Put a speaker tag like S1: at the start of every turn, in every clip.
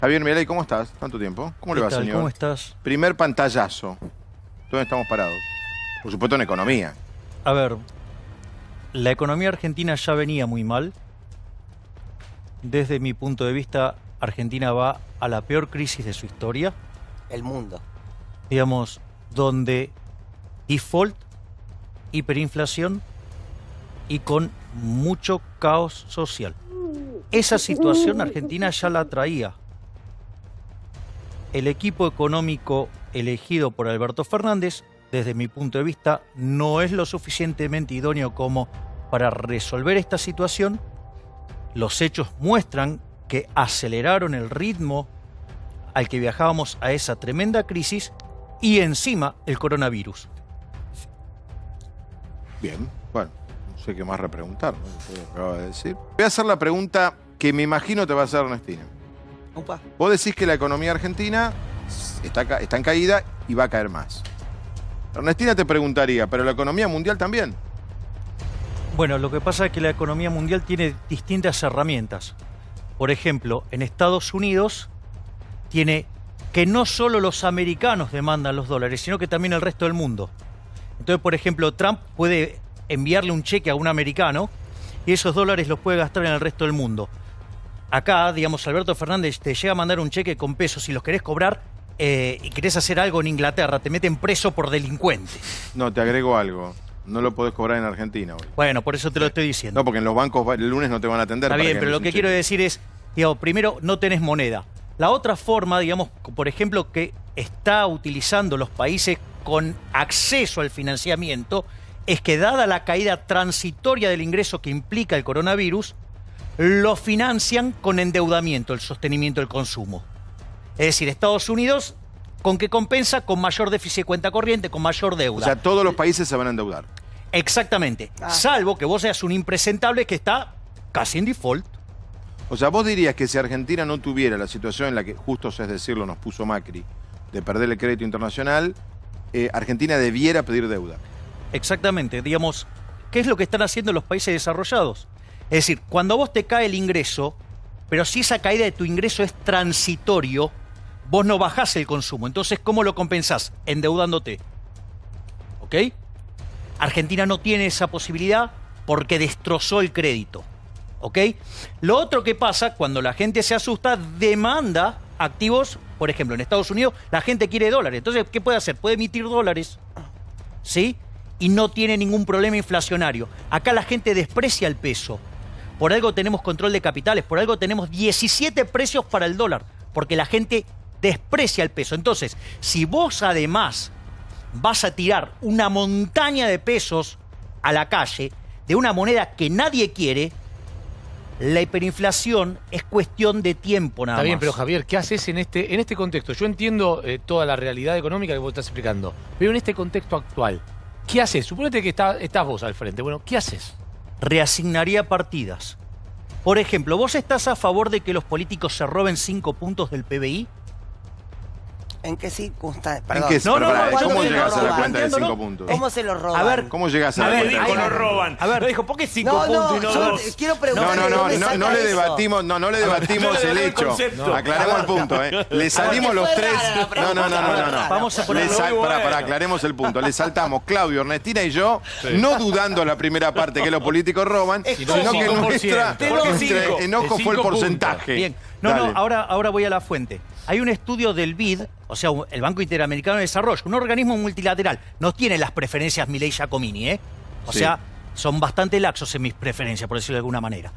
S1: Javier Milei, ¿cómo estás? ¿Tanto tiempo? ¿Cómo le va, señor?
S2: ¿Cómo estás?
S1: Primer pantallazo. ¿Dónde estamos parados? Por supuesto en economía.
S2: A ver, la economía argentina ya venía muy mal. Desde mi punto de vista, Argentina va a la peor crisis de su historia.
S3: El mundo.
S2: Digamos, donde default, hiperinflación y con mucho caos social. Esa situación Argentina ya la traía. El equipo económico elegido por Alberto Fernández, desde mi punto de vista, no es lo suficientemente idóneo como para resolver esta situación. Los hechos muestran que aceleraron el ritmo al que viajábamos a esa tremenda crisis y encima el coronavirus.
S1: Bien, bueno, no sé qué más repreguntar, ¿no? Eso es lo que acaba de decir. Voy a hacer la pregunta que me imagino te va a hacer Ernestina.
S3: Opa.
S1: Vos decís que la economía argentina está en caída y va a caer más. Ernestina te preguntaría, ¿pero la economía mundial también?
S2: Bueno, lo que pasa es que la economía mundial tiene distintas herramientas. Por ejemplo, en Estados Unidos tiene que no solo los americanos demandan los dólares, sino que también el resto del mundo. Entonces, por ejemplo, Trump puede enviarle un cheque a un americano y esos dólares los puede gastar en el resto del mundo. Acá, digamos, Alberto Fernández te llega a mandar un cheque con pesos y los querés cobrar y querés hacer algo en Inglaterra, te meten preso por delincuente.
S1: No, te agrego algo. No lo podés cobrar en Argentina hoy.
S2: Bueno, por eso te lo estoy diciendo.
S1: No, porque en los bancos el lunes no te van a atender.
S2: Está bien, pero lo que quiero decir es, digamos, primero, no tenés moneda. La otra forma, digamos, por ejemplo, que está utilizando los países con acceso al financiamiento, es que dada la caída transitoria del ingreso que implica el coronavirus, lo financian con endeudamiento, el sostenimiento del consumo. Es decir, Estados Unidos, ¿con qué compensa? Con mayor déficit de cuenta corriente, con mayor deuda.
S1: O sea, todos los países se van a endeudar.
S2: Exactamente. Salvo que vos seas un impresentable que está casi en default.
S1: O sea, vos dirías que si Argentina no tuviera la situación en la que, justo es decirlo, nos puso Macri, de perder el crédito internacional, Argentina debiera pedir deuda.
S2: Exactamente. Digamos, ¿qué es lo que están haciendo los países desarrollados? Es decir, cuando a vos te cae el ingreso, pero si esa caída de tu ingreso es transitorio, vos no bajás el consumo. Entonces, ¿cómo lo compensás? Endeudándote. ¿Ok? Argentina no tiene esa posibilidad porque destrozó el crédito. ¿Ok? Lo otro que pasa, cuando la gente se asusta, demanda activos. Por ejemplo, en Estados Unidos la gente quiere dólares. Entonces, ¿qué puede hacer? Puede emitir dólares. ¿Sí? Y no tiene ningún problema inflacionario. Acá la gente desprecia el peso. Por algo tenemos control de capitales, por algo tenemos 17 precios para el dólar, porque la gente desprecia el peso. Entonces, si vos además vas a tirar una montaña de pesos a la calle de una moneda que nadie quiere, la hiperinflación es cuestión de tiempo nada más.
S4: Está bien, pero Javier, ¿qué haces en este contexto? Yo entiendo toda la realidad económica que vos estás explicando, pero en este contexto actual, ¿qué haces? Suponete que estás vos al frente. Bueno, ¿qué haces?
S2: Reasignaría partidas. Por ejemplo, ¿vos estás a favor de que los políticos se roben 5 puntos del PBI?
S3: ¿En qué circunstancias?
S1: ¿En qué?
S2: No,
S1: ¿Cómo
S2: yo
S1: llegas a la
S3: roban?
S1: cuenta de 5
S2: Planteándolo.
S1: puntos?
S3: ¿Cómo se los roban?
S2: A ver,
S1: ¿Cómo llegas a
S5: A
S1: la
S5: ver,
S1: cuenta?
S5: dijo, no roban.
S2: A ver,
S5: Dijo, ¿por qué 5
S3: No,
S5: puntos y no
S3: yo
S5: 2?
S3: quiero preguntar.
S1: No le debatimos, no le debatimos el hecho.
S5: concepto.
S1: Aclaremos el punto, ¿eh? Le salimos los
S3: fue
S1: tres.
S3: rara la pregunta.
S1: No.
S2: Vamos a ponerlo.
S1: Para, aclaremos el punto. Le saltamos Claudio, Ernestina y yo, no dudando la primera parte que los políticos roban, sino que
S4: 5%.
S1: nuestro enojo fue el
S4: 5
S1: porcentaje.
S2: Bien.
S1: Dale.
S2: Ahora voy a la fuente. Hay un estudio del BID, o sea, el Banco Interamericano de Desarrollo, un organismo multilateral. No tiene las preferencias Milei-Giacomini, ¿eh? O
S1: Sí.
S2: sea, son bastante laxos en mis preferencias, por decirlo de alguna manera.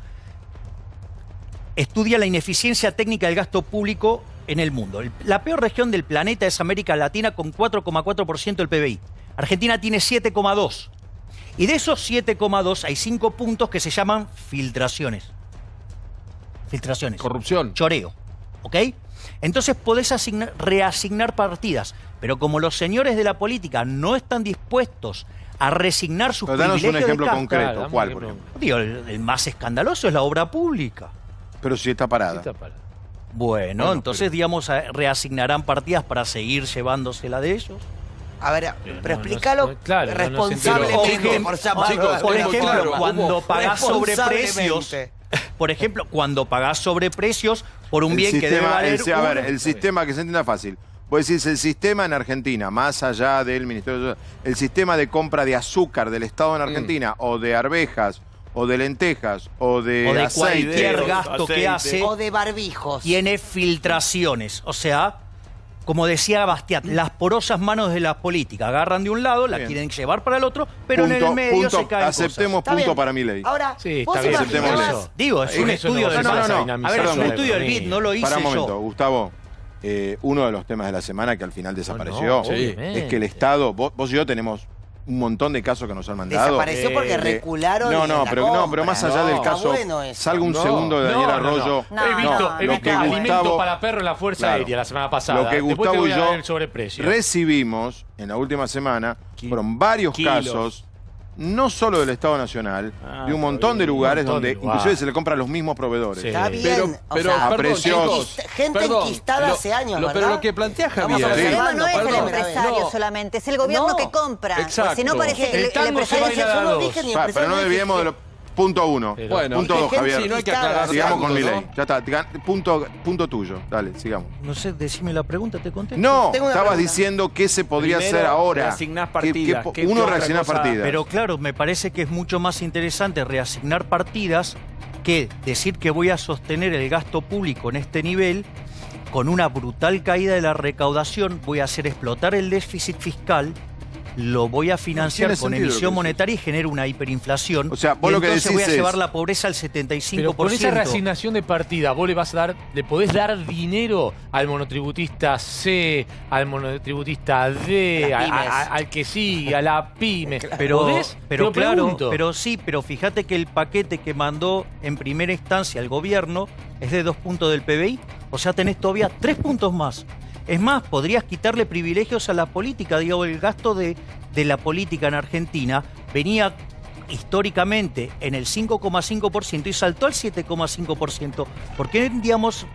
S2: Estudia la ineficiencia técnica del gasto público en el mundo. La peor región del planeta es América Latina con 4,4% del PBI. Argentina tiene 7,2%. Y de esos 7,2 hay 5 puntos que se llaman filtraciones. Filtraciones.
S4: Corrupción.
S2: Choreo. ¿Ok? Entonces podés reasignar partidas. Pero como los señores de la política no están dispuestos a resignar sus
S1: Pero danos
S2: privilegios
S1: un ejemplo
S2: de casta,
S1: concreto.
S4: Claro,
S1: ¿Cuál,
S4: dame
S1: por
S4: un
S1: ejemplo?
S2: digo, el más escandaloso es la obra pública.
S1: Pero si está parada.
S2: Bueno, entonces, digamos, reasignarán partidas para seguir llevándosela de ellos.
S3: A ver, pero
S4: no,
S3: explícalo
S4: no, claro, no, no se
S3: responsablemente,
S2: entendió.
S3: por llamarlo.
S4: Chicos,
S2: Por
S4: es muy
S2: ejemplo,
S4: claro.
S2: cuando pagás sobreprecios,
S3: Responsablemente.
S2: por ejemplo, cuando pagás sobreprecios, por un bien que debe valer
S1: a ver,
S2: uno.
S1: el sistema, que se entienda fácil. Vos decís, el sistema en Argentina, más allá del Ministerio de... El sistema de compra de azúcar del Estado en Argentina, o de arvejas, o de lentejas, o de aceite,
S2: cualquier gasto que hace,
S3: O de barbijos.
S2: tiene filtraciones. O sea, como decía Bastiat, las porosas manos de la política agarran de un lado, la
S1: Bien.
S2: quieren llevar para el otro, pero en el medio se caen
S1: aceptemos
S3: Está
S1: punto
S3: bien.
S1: para mi ley.
S3: Ahora,
S4: Sí,
S3: vos
S4: está bien.
S1: Aceptémosle.
S3: imaginabas-
S4: Eso.
S2: Digo, es un
S4: Eso
S2: estudio
S4: no
S2: del
S4: va a
S2: BID.
S4: pasar,
S2: A ver,
S4: dinamizar
S2: es un
S4: la
S2: estudio del
S4: economía.
S2: BID, no lo hice
S1: Para un momento,
S2: yo.
S1: Gustavo. Uno de los temas de la semana que al final desapareció
S4: no, obviamente.
S1: es que el Estado, vos y yo tenemos un montón de casos que nos han mandado.
S3: Desapareció porque recularon
S1: No,
S3: en
S1: no,
S3: la
S1: pero
S3: compra.
S1: más allá del
S3: Está
S1: caso,
S3: bueno eso.
S1: salga un segundo de Daniel Arroyo.
S5: No,
S4: He visto,
S5: no,
S4: he
S1: lo
S4: visto
S1: que
S4: alimento
S1: Gustavo-
S4: para perro en la Fuerza
S1: Claro.
S4: Aérea la semana pasada.
S1: Lo que
S4: Después te
S1: Gustavo
S4: voy
S1: y
S4: a dar
S1: yo
S4: el sobreprecio.
S1: recibimos en la última semana fueron varios
S6: Kilos.
S1: casos, no solo del Estado Nacional,
S6: Ah,
S1: de un montón de lugares
S4: un montón
S1: donde
S4: de lugares.
S1: inclusive se le compra a los mismos proveedores.
S4: Sí.
S3: Está bien.
S6: Pero,
S3: o
S6: pero
S3: sea,
S1: a
S6: perdón,
S1: precios-
S6: chicos,
S3: gente
S6: perdón,
S3: enquistada hace años,
S6: pero
S3: ¿verdad?
S6: lo que plantea
S3: Vamos
S6: Javier...
S3: a
S5: El
S3: ver,
S5: problema no es el
S3: perdón.
S5: empresario
S6: No.
S5: solamente, es el gobierno
S3: No.
S5: que compra.
S6: Exacto.
S5: Porque si no parece que
S4: El
S5: el
S4: tango se
S5: empresario
S4: baila
S3: Yo
S4: a
S3: no
S4: dos.
S3: dije ni
S1: Pero no
S3: empresario,
S1: desviemos de
S3: dije-
S1: lo... Punto uno.
S4: Pero-
S6: Bueno,
S1: Punto dos,
S3: gente
S1: Javier.
S6: sí, no hay que
S3: enquistada.
S6: aclarar
S1: Sigamos
S6: tanto,
S1: con mi
S6: ¿no?
S1: ley. Ya está. Punto tuyo. Dale, sigamos.
S2: No sé, decime la pregunta, te contesto.
S1: No,
S3: Tengo una
S1: estabas
S3: pregunta.
S1: diciendo qué se podría
S6: Primero,
S1: hacer ahora.
S6: reasignás
S1: ¿Qué-
S6: partidas. ¿Qué
S1: uno
S6: otra
S1: reasigna
S6: cosa?
S1: partidas.
S2: Pero claro, me parece que es mucho más interesante reasignar partidas que decir que voy a sostener el gasto público en este nivel con una brutal caída de la recaudación, voy a hacer explotar el déficit fiscal, lo voy a financiar
S1: tiene
S2: con
S1: sentido lo que
S2: emisión
S1: decís.
S2: monetaria y genero una hiperinflación.
S1: O sea, vos
S2: y
S1: lo que
S2: entonces
S1: decís
S2: voy a
S1: es-
S2: llevar la pobreza al 75%.
S4: Pero con esa reasignación de partida, vos le podés dar dinero al monotributista C, al monotributista D,
S3: Las pymes.
S4: al que sigue, a la pyme.
S2: Pero,
S4: ¿Podés?
S2: pero
S4: Te lo
S2: claro,
S4: pregunto.
S2: pero fíjate que el paquete que mandó en primera instancia el gobierno es de 2 puntos del PBI, o sea, tenés todavía 3 puntos más. Es más, podrías quitarle privilegios a la política, digo, el gasto de la política en Argentina venía históricamente en el 5,5% y saltó al 7,5%. ¿Por qué, digamos,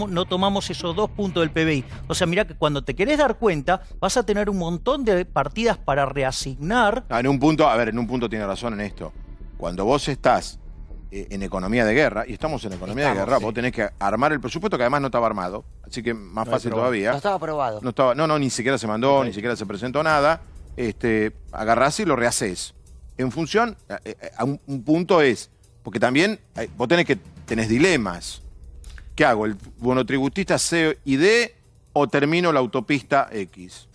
S2: no tomamos esos 2 puntos del PBI? O sea, mira que cuando te querés dar cuenta, vas a tener un montón de partidas para reasignar.
S1: En un punto tiene razón en esto. Cuando vos estás en economía de guerra, y estamos en economía de guerra,
S3: sí.
S1: vos tenés que armar el presupuesto que además no estaba armado, así que más fácil todavía.
S3: No estaba aprobado.
S1: No, ni siquiera se mandó, ni siquiera se presentó nada. Agarrás y lo rehacés. En función, a un punto es, porque también vos tenés dilemas. ¿Qué hago? ¿El monotributista C y D o termino la autopista X?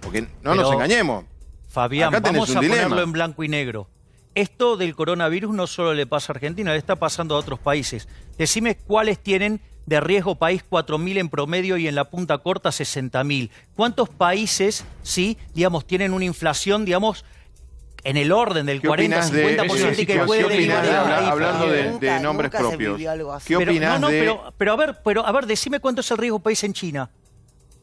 S1: Porque no
S2: Pero,
S1: nos engañemos.
S2: Fabián,
S1: Acá tenés
S2: vamos
S1: un
S2: a
S1: dilema.
S2: ponerlo en blanco y negro. Esto del coronavirus no solo le pasa a Argentina, le está pasando a otros países. Decime cuáles tienen de riesgo país 4.000 en promedio y en la punta corta 60.000. ¿Cuántos países, sí, digamos, tienen una inflación, digamos, en el orden del
S1: ¿Qué opinás
S2: 40-50% y que puede
S1: ¿qué opinás
S2: derivar
S1: de
S2: en una
S1: hablando de
S3: Nunca
S1: nombres
S3: se
S1: propios?
S3: vivió algo así.
S1: ¿Qué opinás
S2: pero a ver, decime cuánto es el riesgo país en China.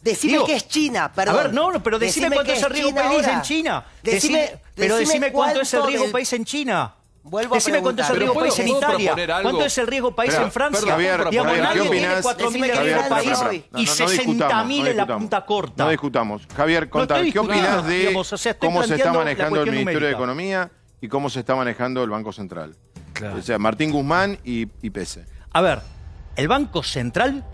S3: Decime
S2: Digo,
S3: que es China, perdón.
S2: A ver, pero decime cuánto
S3: que
S2: es el riesgo
S3: China
S2: país
S3: ahora.
S2: en China.
S3: Decime
S2: Decime cuánto es el
S3: cuánto
S2: riesgo
S3: del-
S2: país en China.
S3: Vuelvo a
S2: Decime cuánto es el
S3: preguntar.
S2: riesgo
S6: Pero
S2: país en
S6: ¿puedo
S2: Italia.
S6: proponer algo?
S2: ¿Cuánto es el riesgo país
S1: Espera,
S2: en Francia?
S1: perdón, Javier,
S2: Digamos,
S1: Javier, ¿qué
S2: nadie tiene
S1: opinás?
S2: 4.000 de
S3: Decime
S2: riesgo
S3: qué
S2: país
S3: opinás.
S2: y 60.000 en la punta corta.
S1: No discutamos. Javier, contá,
S2: estoy
S1: ¿qué opinás
S2: discutiendo,
S1: de
S2: digamos, o sea, estoy
S1: cómo se está
S2: planteando la
S1: manejando el
S2: cuestión
S1: Ministerio de
S2: numérica.
S1: Economía y cómo se está manejando el Banco Central?
S4: Claro.
S1: O sea, Martín Guzmán y Pese.
S2: A ver, el Banco Central,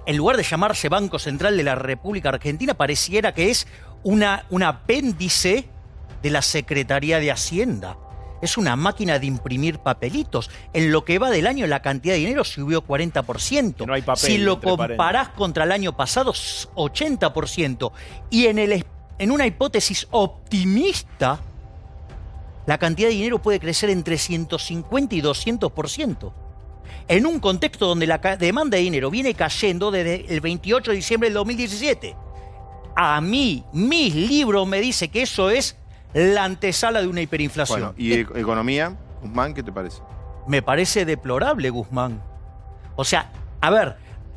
S2: en lugar de llamarse Banco Central de la República Argentina, pareciera que es un apéndice de la Secretaría de Hacienda. Es una máquina de imprimir papelitos. En lo que va del año, la cantidad de dinero subió 40%.
S6: Que no hay papel,
S2: si lo
S6: entre
S2: comparás contra el año pasado, 80%. Y en una hipótesis optimista, la cantidad de dinero puede crecer entre 150 y 200%. En un contexto donde la demanda de dinero viene cayendo desde el 28 de diciembre del 2017. A mí, mis libros me dice que eso es la antesala de una hiperinflación.
S1: Bueno, ¿y economía? Guzmán, ¿qué te parece?
S2: Me parece deplorable, Guzmán. O sea, a ver,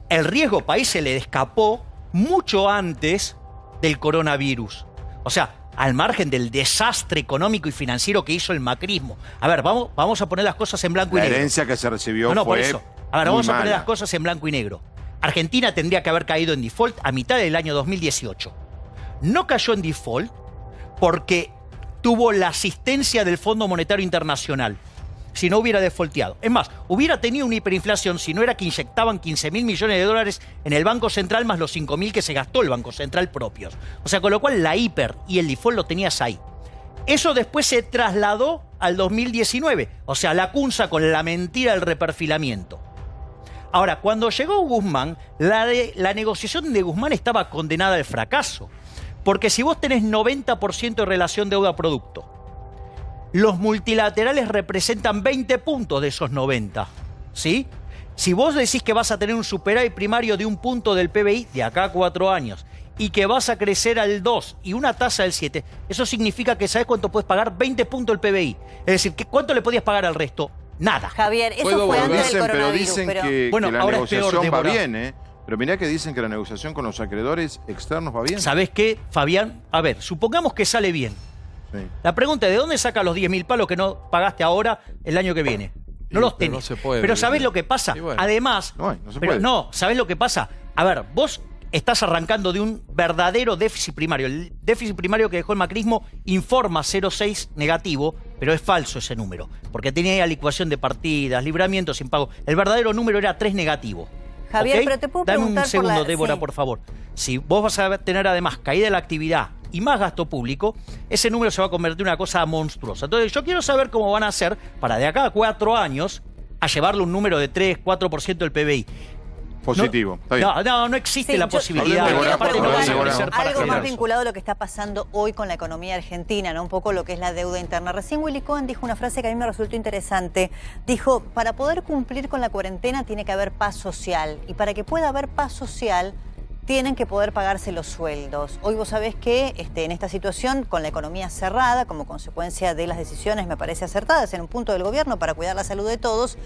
S2: el riesgo país se le escapó mucho antes del coronavirus. O sea, al margen del desastre económico y financiero que hizo el macrismo. A ver, vamos a poner las cosas en blanco y
S1: La
S2: negro.
S1: herencia que se recibió
S2: Por
S1: fue
S2: eso. A ver,
S1: muy
S2: vamos a poner
S1: mala.
S2: las cosas en blanco y negro. Argentina tendría que haber caído en default a mitad del año 2018. No cayó en default porque tuvo la asistencia del Fondo Monetario Internacional. si no hubiera defaulteado. Es más, hubiera tenido una hiperinflación si no era que inyectaban 15.000 millones de dólares en el Banco Central más los 5.000 que se gastó el Banco Central propios. O sea, con lo cual la hiper y el default lo tenías ahí. Eso después se trasladó al 2019, o sea, la cunza con la mentira del reperfilamiento. Ahora, cuando llegó Guzmán, la negociación de Guzmán estaba condenada al fracaso. Porque si vos tenés 90% de relación deuda-producto, los multilaterales representan 20 puntos de esos 90, ¿sí? Si vos decís que vas a tener un superávit primario de 1 punto del PBI de acá a 4 años y que vas a crecer al 2 y una tasa del 7, eso significa que ¿sabés cuánto puedes pagar? 20 puntos del PBI. Es decir, ¿cuánto le podías pagar al resto? Nada.
S5: Javier, eso
S1: Pero
S5: fue antes del
S1: dicen
S5: coronavirus.
S1: que
S2: Bueno,
S1: la
S2: ahora es peor,
S1: negociación va
S2: Débora.
S1: bien, ¿eh? Pero mirá que dicen que la negociación con los acreedores externos va bien.
S2: ¿Sabés qué, Fabián? A ver, supongamos que sale bien.
S1: Sí.
S2: La pregunta es, ¿de dónde sacas los 10.000 palos que no pagaste ahora el año que viene? No los
S6: pero
S2: tenés.
S6: no se puede,
S2: Pero ¿sabés
S6: Miguel.
S2: lo que pasa?
S6: Y bueno.
S2: Además,
S1: No se
S2: pero
S1: puede.
S2: no, ¿sabés lo que pasa? A ver, vos estás arrancando de un verdadero déficit primario. El déficit primario que dejó el macrismo informa 0,6 negativo, pero es falso ese número, porque tenía liquidación de partidas, libramientos sin pago. El verdadero número era 3 negativo.
S5: Javier,
S2: ¿Ok?
S5: pero te puedo
S2: Dame
S5: preguntar
S2: un segundo,
S5: por la-
S2: Débora,
S5: sí.
S2: por favor. Si vos vas a tener además caída de la actividad y más gasto público, ese número se va a convertir en una cosa monstruosa. Entonces, yo quiero saber cómo van a hacer para de acá a 4 años a llevarle un número de 3, 4% del PBI.
S1: Positivo. Está bien.
S2: No existe
S5: Sí,
S2: la
S5: yo-
S2: posibilidad.
S1: Hablemos de
S2: Y aparte no va a
S1: Débora,
S2: crecer para
S5: algo más
S2: generar.
S5: vinculado a lo que está pasando hoy con la economía argentina, ¿no? Un poco lo que es la deuda interna. Recién Willy Cohen dijo una frase que a mí me resultó interesante. Dijo, para poder cumplir con la cuarentena tiene que haber paz social. Y para que pueda haber paz social, tienen que poder pagarse los sueldos. Hoy vos sabés que en esta situación, con la economía cerrada, como consecuencia de las decisiones, me parece acertadas en un punto del gobierno para cuidar la salud de todos,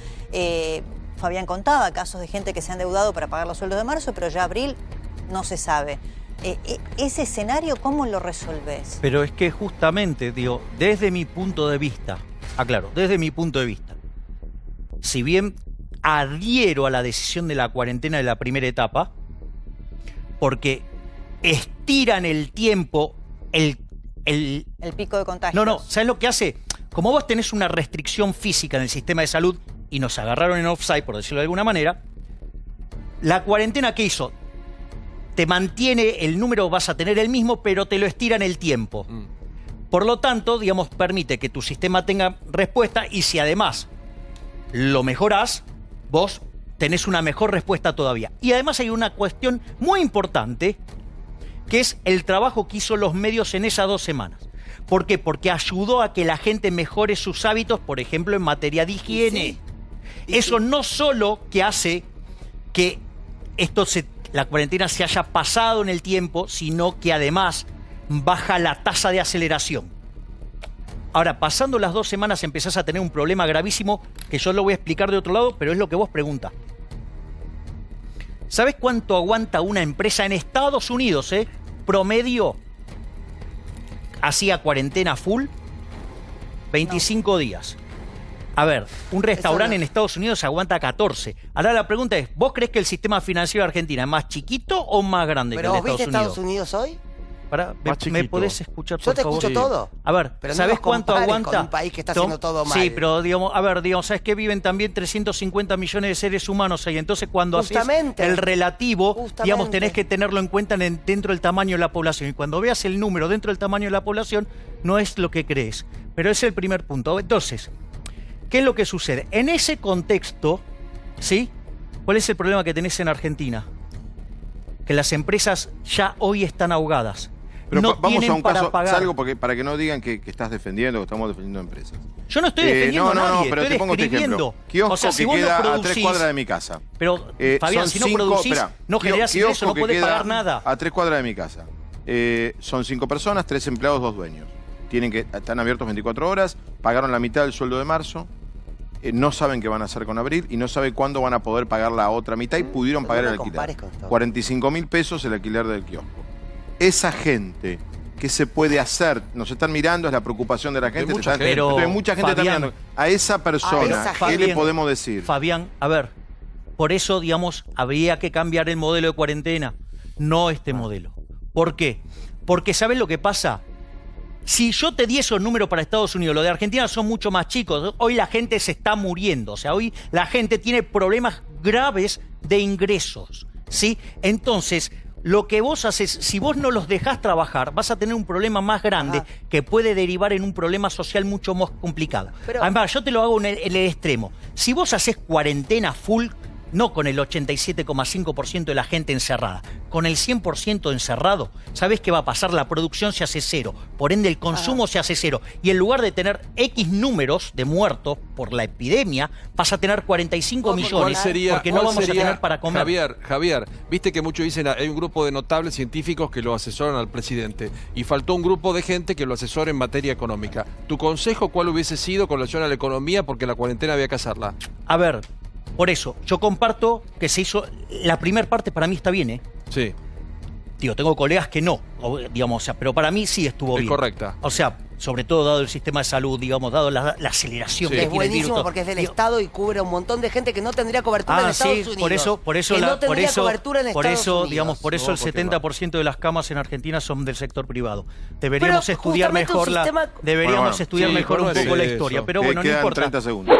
S5: Fabián contaba casos de gente que se han endeudado para pagar los sueldos de marzo, pero ya abril no se sabe. Ese escenario, ¿cómo lo resolvés?
S2: Pero es que justamente, digo, desde mi punto de vista, aclaro, desde mi punto de vista, si bien adhiero a la decisión de la cuarentena de la primera etapa, porque estiran el tiempo, el
S5: El pico de contagios.
S2: No, ¿sabes lo que hace? Como vos tenés una restricción física en el sistema de salud y nos agarraron en offside, por decirlo de alguna manera, la cuarentena, ¿qué hizo? Te mantiene, el número vas a tener el mismo, pero te lo estira en el tiempo. Por lo tanto, digamos, permite que tu sistema tenga respuesta y si además lo mejorás, vos tenés una mejor respuesta todavía. Y además hay una cuestión muy importante, que es el trabajo que hizo los medios en esas 2 semanas. ¿Por qué? Porque ayudó a que la gente mejore sus hábitos, por ejemplo, en materia de higiene. Eso no solo que hace que la cuarentena se haya pasado en el tiempo, sino que además baja la tasa de aceleración. Ahora, pasando las 2 semanas empezás a tener un problema gravísimo que yo lo voy a explicar de otro lado, pero es lo que vos preguntás. ¿Sabés cuánto aguanta una empresa en Estados Unidos, promedio, hacía cuarentena full? 25 días. A ver, un restaurante en Estados Unidos aguanta 14. Ahora la pregunta es, ¿vos crees que el sistema financiero de Argentina es más chiquito o más grande
S3: ¿Pero
S2: que el
S3: vos
S2: de
S3: viste
S2: Estados
S3: Estados
S2: Unidos?
S3: Unidos hoy?
S2: Pará,
S6: Más
S2: ¿me
S6: chiquito.
S2: podés escuchar,
S3: Yo
S2: por
S3: te
S2: favor?
S3: escucho todo.
S2: A ver,
S3: Pero no
S2: ¿sabés
S3: nos
S2: cuánto
S3: compares
S2: aguanta?
S3: con un país que está haciendo todo mal.
S2: Sí, pero digamos, ¿sabes qué? Viven también 350 millones de seres humanos ahí. Entonces, cuando haces
S3: Justamente.
S2: el relativo,
S3: Justamente.
S2: digamos, tenés que tenerlo en cuenta dentro del tamaño de la población. Y cuando veas el número dentro del tamaño de la población, no es lo que crees. Pero es el primer punto. Entonces, ¿qué es lo que sucede? En ese contexto, ¿sí? ¿Cuál es el problema que tenés en Argentina? Que las empresas ya hoy están ahogadas.
S1: Pero
S2: no
S1: vamos
S2: tienen
S1: a un
S2: para
S1: caso,
S2: pagar.
S1: salgo para que no digan que estás defendiendo, que estamos defendiendo empresas.
S2: Yo no estoy defendiendo a nadie,
S1: pero
S2: estoy
S1: te pongo este
S2: describiendo.
S1: ejemplo. Kiosco
S2: O sea, si
S1: que
S2: vos no
S1: queda a
S2: producís-
S1: 3 cuadras de mi casa.
S2: Pero, Fabián,
S1: son
S2: si no
S1: 5
S2: producís,
S1: esperá,
S2: no generás
S1: kiosco
S2: ingreso, no
S1: que
S2: podés
S1: queda
S2: pagar nada.
S1: A 3 cuadras de mi casa. Son 5 personas, 3 empleados, 2 dueños. Están abiertos 24 horas, pagaron la mitad del sueldo de marzo, no saben qué van a hacer con abril y no saben cuándo van a poder pagar la otra mitad y pudieron
S3: Pero
S1: pagar
S3: no
S1: el
S3: me
S1: alquiler.
S3: compares con esto.
S1: 45.000 pesos el alquiler del kiosco. Esa gente, ¿qué se puede hacer? Nos están mirando, es la preocupación de la gente.
S6: mucha gente.
S2: Pero,
S1: Entonces, mucha gente está
S2: Fabián,
S1: mirando. A esa persona,
S3: esa
S1: ¿qué
S2: gente.
S1: le podemos decir?
S2: Fabián, a ver, por eso, digamos, habría que cambiar el modelo de cuarentena, no este modelo. ¿Por qué? Porque ¿sabes lo que pasa? Si yo te di esos números para Estados Unidos, los de Argentina son mucho más chicos. Hoy la gente se está muriendo. O sea, hoy la gente tiene problemas graves de ingresos, ¿sí? Entonces, lo que vos haces, si vos no los dejás trabajar, vas a tener un problema más grande que puede derivar en un problema social mucho más complicado.
S3: Pero-
S2: Además, yo te lo hago en el extremo. Si vos haces cuarentena full, no con el 87,5% de la gente encerrada, con el 100% encerrado, ¿sabés qué va a pasar? La producción se hace cero, por ende el consumo se hace cero. Y en lugar de tener X números de muertos por la epidemia, vas a tener 45 millones porque no
S6: cuál
S2: vamos a
S6: sería,
S2: tener para comer.
S6: Javier, viste que muchos dicen hay un grupo de notables científicos que lo asesoran al presidente y faltó un grupo de gente que lo asesora en materia económica. ¿Tu consejo cuál hubiese sido con relación a la economía porque la cuarentena había que hacerla?
S2: A ver, por eso, yo comparto que se hizo, la primera parte para mí está bien, ¿eh?
S6: Sí,
S2: Digo, tengo colegas que no, digamos, o sea, pero para mí sí estuvo
S6: es
S2: bien.
S6: correcta.
S2: O sea, sobre todo dado el sistema de salud, digamos, dado la aceleración
S6: Sí.
S2: que
S3: Es
S2: tiene el virus.
S3: buenísimo porque es del
S2: Digo,
S3: Estado y cubre a un montón de gente que no tendría cobertura en Estados
S2: sí,
S3: Unidos.
S2: por eso,
S3: que
S2: la-
S3: no tendría cobertura en
S2: por
S3: Estados
S2: eso,
S3: Unidos.
S2: digamos, por eso
S6: No,
S2: el
S6: porque
S2: 70% de las camas en Argentina son del sector privado. Deberíamos
S3: Pero
S2: estudiar
S3: justamente un
S2: mejor
S3: sistema-
S2: deberíamos
S1: Bueno,
S2: estudiar
S6: sí,
S2: mejor un
S6: conoce
S2: poco la
S6: eso.
S2: historia, pero
S1: Que
S2: bueno, no
S1: quedan
S2: importa.
S1: 30 segundos.